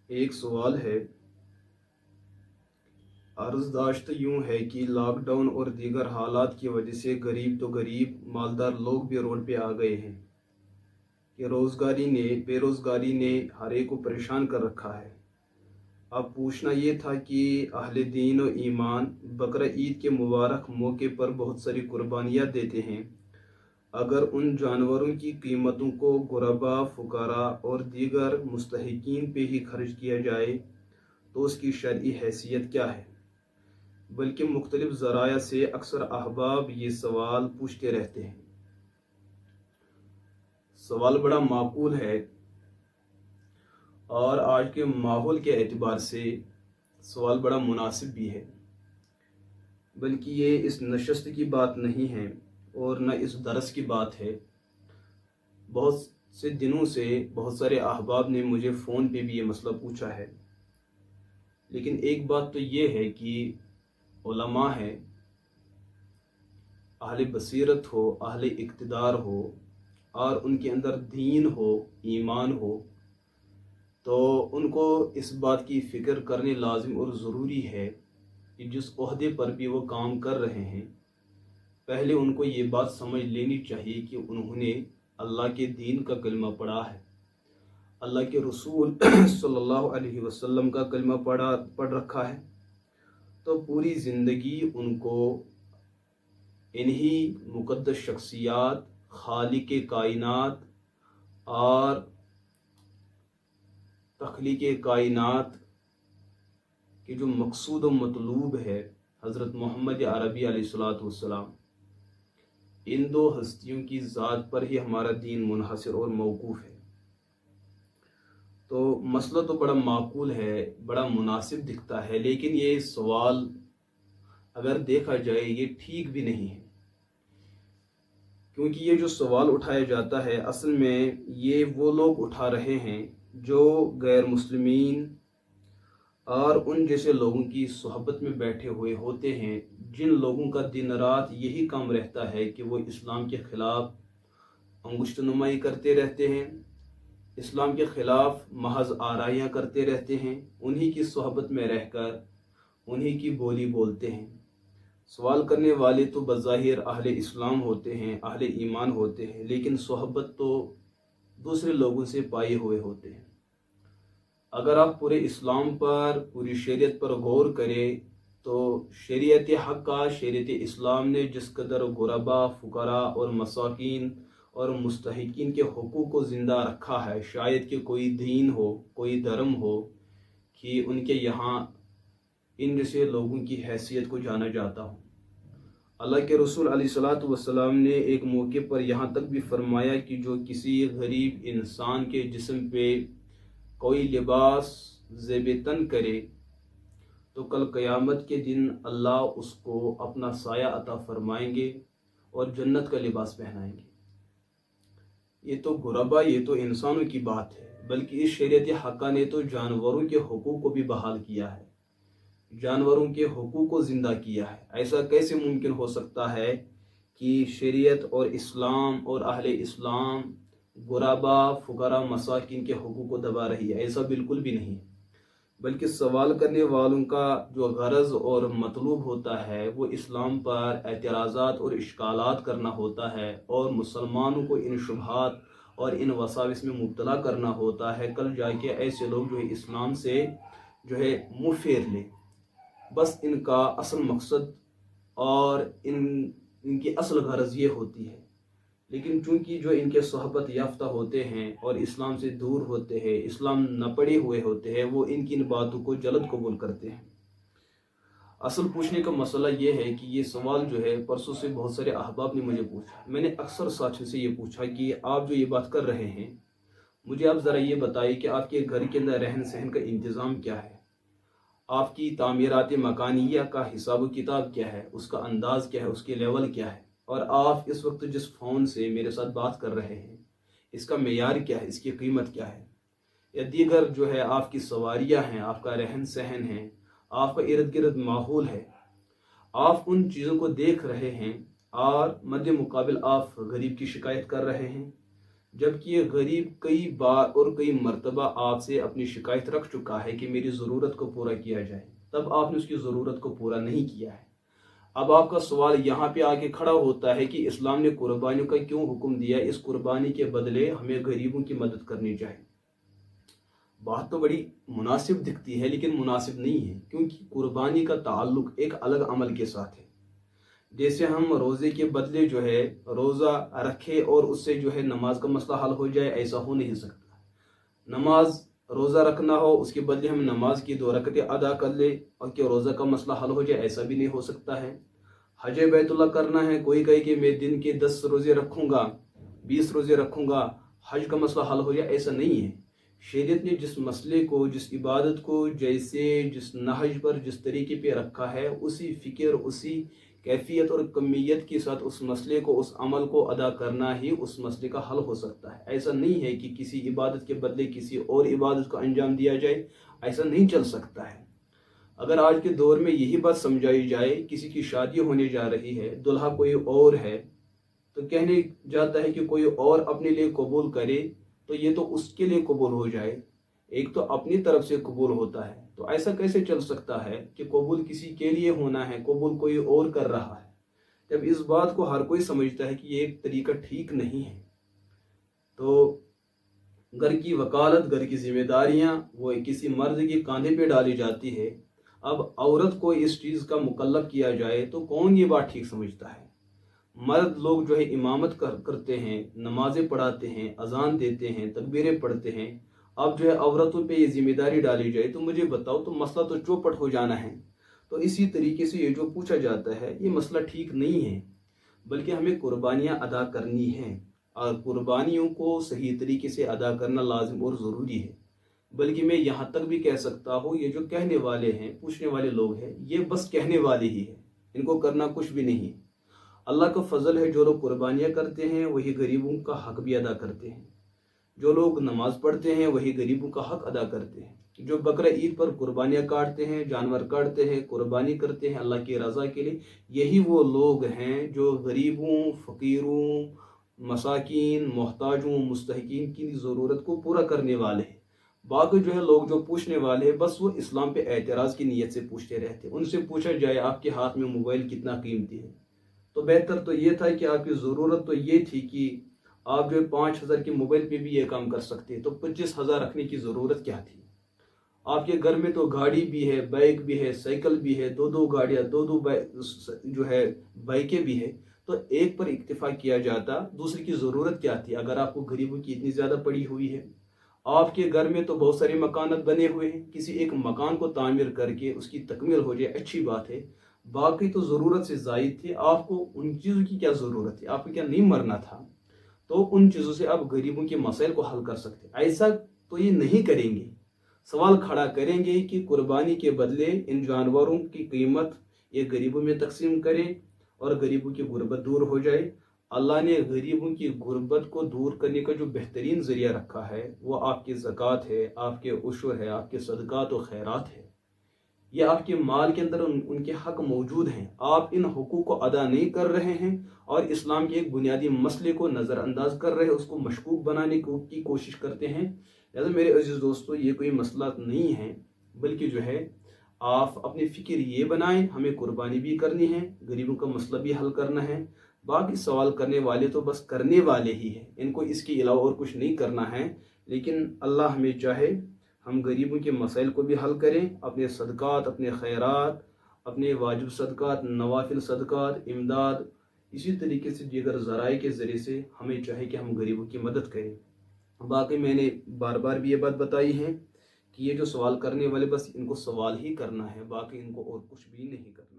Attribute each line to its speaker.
Speaker 1: ایک سوال ہے، عرضداشت یوں ہے کہ لاک ڈاؤن اور دیگر حالات کی وجہ سے غریب تو غریب مالدار لوگ بھی روڈ پہ آ گئے ہیں کہ بے روزگاری نے ہر ایک کو پریشان کر رکھا ہے۔ اب پوچھنا یہ تھا کہ اہل دین و ایمان بقرہ عید کے مبارک موقع پر بہت ساری قربانیاں دیتے ہیں، اگر ان جانوروں کی قیمتوں کو غربا، فقراء اور دیگر مستحقین پہ ہی خرچ کیا جائے تو اس کی شرعی حیثیت کیا ہے؟ بلکہ مختلف ذرائع سے اکثر احباب یہ سوال پوچھتے رہتے ہیں۔ سوال بڑا معقول ہے اور آج کے ماحول کے اعتبار سے سوال بڑا مناسب بھی ہے، بلکہ یہ اس نشست کی بات نہیں ہے اور نہ اس درس کی بات ہے۔ بہت سے دنوں سے بہت سارے احباب نے مجھے فون پہ بھی یہ مسئلہ پوچھا ہے، لیکن ایک بات تو یہ ہے کہ علماء ہے، اہل بصیرت ہو، اہل اقتدار ہو اور ان کے اندر دین ہو، ایمان ہو، تو ان کو اس بات کی فکر کرنے لازم اور ضروری ہے کہ جس عہدے پر بھی وہ کام کر رہے ہیں، پہلے ان کو یہ بات سمجھ لینی چاہیے کہ انہوں نے اللہ کے دین کا کلمہ پڑھا ہے، اللہ کے رسول صلی اللہ علیہ وسلم کا کلمہ پڑھ رکھا ہے، تو پوری زندگی ان کو انہی مقدس شخصیات، خالق کائنات اور تخلیق کائنات کے جو مقصود و مطلوب ہے حضرت محمد عربی علیہ السلام، ان دو ہستیوں کی ذات پر ہی ہمارا دین منحصر اور موقوف ہے۔ تو مسئلہ تو بڑا معقول ہے، بڑا مناسب دکھتا ہے، لیکن یہ سوال اگر دیکھا جائے یہ ٹھیک بھی نہیں ہے، کیونکہ یہ جو سوال اٹھایا جاتا ہے اصل میں یہ وہ لوگ اٹھا رہے ہیں جو غیر مسلمین اور ان جیسے لوگوں کی صحبت میں بیٹھے ہوئے ہوتے ہیں، جن لوگوں کا دن رات یہی کام رہتا ہے کہ وہ اسلام کے خلاف انگشت نمائی کرتے رہتے ہیں، اسلام کے خلاف محض آرائیاں کرتے رہتے ہیں، انہی کی صحبت میں رہ کر انہی کی بولی بولتے ہیں۔ سوال کرنے والے تو بظاہر اہل اسلام ہوتے ہیں، اہل ایمان ہوتے ہیں، لیکن صحبت تو دوسرے لوگوں سے پائے ہوئے ہوتے ہیں۔ اگر آپ پورے اسلام پر، پوری شریعت پر غور کریں تو شریعت حقہ، شریعت اسلام نے جس قدر غربا، فقراء اور مساکین اور مستحقین کے حقوق کو زندہ رکھا ہے، شاید کہ کوئی دین ہو، کوئی دھرم ہو کہ ان کے یہاں ان جیسے لوگوں کی حیثیت کو جانا جاتا ہو۔ اللہ کے رسول علیہ السلام نے ایک موقع پر یہاں تک بھی فرمایا کہ جو کسی غریب انسان کے جسم پہ کوئی لباس زیب تن کرے تو کل قیامت کے دن اللہ اس کو اپنا سایہ عطا فرمائیں گے اور جنت کا لباس پہنائیں گے۔ یہ تو غربا، یہ تو انسانوں کی بات ہے، بلکہ اس شریعت حقہ نے تو جانوروں کے حقوق کو بھی بحال کیا ہے، جانوروں کے حقوق کو زندہ کیا ہے۔ ایسا کیسے ممکن ہو سکتا ہے کہ شریعت اور اسلام اور اہل اسلام غربا، فقراء، مساکین کے حقوق کو دبا رہی ہے؟ ایسا بالکل بھی نہیں، بلکہ سوال کرنے والوں کا جو غرض اور مطلوب ہوتا ہے وہ اسلام پر اعتراضات اور اشکالات کرنا ہوتا ہے اور مسلمانوں کو ان شبہات اور ان وساوس میں مبتلا کرنا ہوتا ہے، کل جا کے ایسے لوگ جو ہے اسلام سے جو ہے منہ پھیر لیں۔ بس ان کا اصل مقصد اور ان کی اصل غرض یہ ہوتی ہے، لیکن چونکہ جو ان کے صحبت یافتہ ہوتے ہیں اور اسلام سے دور ہوتے ہیں، اسلام نہ پڑھے ہوئے ہوتے ہیں، وہ ان کی ان باتوں کو جلد قبول کرتے ہیں۔ اصل پوچھنے کا مسئلہ یہ ہے کہ یہ سوال جو ہے پرسوں سے بہت سارے احباب نے مجھے پوچھا، میں نے اکثر ساتھیوں سے یہ پوچھا کہ آپ جو یہ بات کر رہے ہیں، مجھے آپ ذرا یہ بتائیے کہ آپ کے گھر کے اندر رہن سہن کا انتظام کیا ہے، آپ کی تعمیرات مکانیہ کا حساب و کتاب کیا ہے، اس کا انداز کیا ہے، اس کے لیول کیا ہے، اور آپ اس وقت جس فون سے میرے ساتھ بات کر رہے ہیں اس کا معیار کیا ہے، اس کی قیمت کیا ہے، یا دیگر جو ہے آپ کی سواریاں ہیں، آپ کا رہن سہن ہے، آپ کا ارد گرد ماحول ہے، آپ ان چیزوں کو دیکھ رہے ہیں اور مد مقابل آپ غریب کی شکایت کر رہے ہیں، जबकि ये गरीब कई बार और कई मरतबा आपसे अपनी शिकायत रख चुका है कि मेरी ज़रूरत को पूरा किया जाए, तब आपने उसकी ज़रूरत को पूरा नहीं किया है। अब आपका सवाल यहाँ पे आके खड़ा होता है कि इस्लाम ने कुर्बानियों का क्यों हुक्म दिया, इस कुर्बानी के बदले हमें गरीबों की मदद करनी चाहिए। बात तो बड़ी मुनासिब दिखती है लेकिन मुनासिब नहीं है, क्योंकि कुर्बानी का ताल्लुक एक अलग अमल के साथ है। जैसे हम रोज़े के बदले जो है रोज़ा रखे और उससे जो है नमाज का मसला हल हो जाए, ऐसा हो नहीं सकता। नमाज रोज़ा रखना हो, उसके बदले हम नमाज की 2 रकतें अदा कर ले और क्या रोज़ा का मसला हल हो जाए, ऐसा भी नहीं हो सकता है। हज बैतुल्लाह करना है, कोई कहे कि मैं दिन के 10 रोज़े रखूँगा, 20 रोज़े रखूँगा, हज का मसला हल हो जाए, ऐसा नहीं है। शरीयत ने जिस मसले को, जिस इबादत को जैसे जिस नहज पर जिस तरीके पे रखा है, उसी फ़िक्र, उसी कैफियत और कमियत के साथ उस मसले को, उस अमल को अदा करना ही उस मसले का हल हो सकता है। ऐसा नहीं है कि किसी इबादत के बदले किसी और इबादत को अंजाम दिया जाए, ऐसा नहीं चल सकता है। अगर आज के दौर में यही बात समझाई जाए, किसी की शादी होने जा रही है, दुल्हा कोई और है, तो कहने जाता है कि कोई और अपने लिए कबूल करे तो ये तो उसके लिए कबूल हो जाए, एक तो अपनी तरफ से कबूल होता है। तो ऐसा कैसे चल सकता है कि कबूल किसी के लिए होना है, कबूल कोई और कर रहा है, जब इस बात को हर कोई समझता है कि ये एक तरीका ठीक नहीं है। तो घर की वकालत, घर की जिम्मेदारियां वो किसी मर्द के कांधे पे डाली जाती है। अब औरत को इस चीज़ का मुकल्लफ किया जाए तो कौन ये बात ठीक समझता है। मर्द लोग जो है इमामत करते हैं, नमाजें पढ़ाते हैं, अजान देते हैं, तकबीरें पढ़ते हैं। अब जो है औरतों पे ये जिम्मेदारी डाली जाए तो मुझे बताओ, तो मसला तो चौपट हो जाना है। तो इसी तरीके से ये जो पूछा जाता है ये मसला ठीक नहीं है, बल्कि हमें कुर्बानियाँ अदा करनी हैं और कुर्बानियों को सही तरीके से अदा करना लाजिम और ज़रूरी है। बल्कि मैं यहाँ तक भी कह सकता हूँ, ये जो कहने वाले हैं, पूछने वाले लोग हैं, ये बस कहने वाले ही हैं, इनको करना कुछ भी नहीं। अल्लाह का फजल है, जो लोग कुर्बानियाँ करते हैं वही गरीबों का हक भी अदा करते हैं। जो लोग नमाज पढ़ते हैं वही गरीबों का हक अदा करते हैं। जो बकरा ईद पर कुर्बानियाँ काटते हैं, जानवर काटते हैं, कुर्बानी करते हैं अल्लाह की रज़ा के लिए, यही वो लोग हैं जो गरीबों, फ़कीरों, मसाकीन, मोहताजों, मुस्तहिकीन की ज़रूरत को पूरा करने वाले हैं। बाकी जो है लोग जो पूछने वाले हैं, बस वो इस्लाम पे एतराज़ की नीयत से पूछते रहते हैं। उनसे पूछा जाए आपके हाथ में मोबाइल कितना कीमती है, तो बेहतर तो ये था कि आपकी ज़रूरत तो ये थी कि आप जो 5,000 के मोबाइल पे भी ये काम कर सकते, तो 25,000 रखने की ज़रूरत क्या थी। आपके घर में तो गाड़ी भी है, बाइक भी है, साइकिल भी है, 2-2 गाड़ियाँ, 2-2 जो है बाइकें भी है, तो एक पर इक्तिफा किया जाता, दूसरी की ज़रूरत क्या थी। अगर आपको गरीबों की इतनी ज़्यादा पड़ी हुई है, आपके घर में तो बहुत सारे मकान बने हुए हैं, किसी एक मकान को तामीर करके उसकी तकमील हो जाए, अच्छी बात है। बाकी तो ज़रूरत से ज़ायद थे, आपको उन चीज़ों की क्या ज़रूरत है, आपको क्या नहीं मरना था, तो उन चीज़ों से आप गरीबों के मसाइल को हल कर सकते। ऐसा तो ये नहीं करेंगे, सवाल खड़ा करेंगे कि कुर्बानी के बदले इन जानवरों की कीमत ये गरीबों में तकसीम करें और गरीबों की गुर्बत दूर हो जाए। अल्लाह ने गरीबों की गुर्बत को दूर करने का जो बेहतरीन ज़रिया रखा है वो आपकी ज़कात है, आपके उशर है, आपके सदक़ात व खैरात है। ये आपके माल के अंदर उनके हक मौजूद हैं, आप इन हुकूक को अदा नहीं कर रहे हैं और इस्लाम के एक बुनियादी मसले को नज़रअंदाज कर रहे हैं, उसको मशकूक बनाने की कोशिश करते हैं। लिहाजा मेरे अजीज़ दोस्तों, ये कोई मसला नहीं है, बल्कि जो है आप अपनी फ़िक्र ये बनाएं, हमें कुर्बानी भी करनी है, गरीबों का मसला भी हल करना है। बाकी सवाल करने वाले तो बस करने वाले ही हैं, इनको इसके अलावा और कुछ नहीं करना है। लेकिन अल्लाह हमें चाहे हम गरीबों के मसाइल को भी हल करें, अपने सदक़ात, अपने खैरात, अपने वाजिब सदक़ात, नवाफिल सदक़ात, इमदाद, इसी तरीके से दीगर ज़राए के ज़रिए से हमें चाहे कि हम गरीबों की मदद करें। बाकी मैंने बार बार भी ये बात बताई है कि ये जो सवाल करने वाले बस इनको सवाल ही करना है, बाकी इनको और कुछ भी नहीं करना।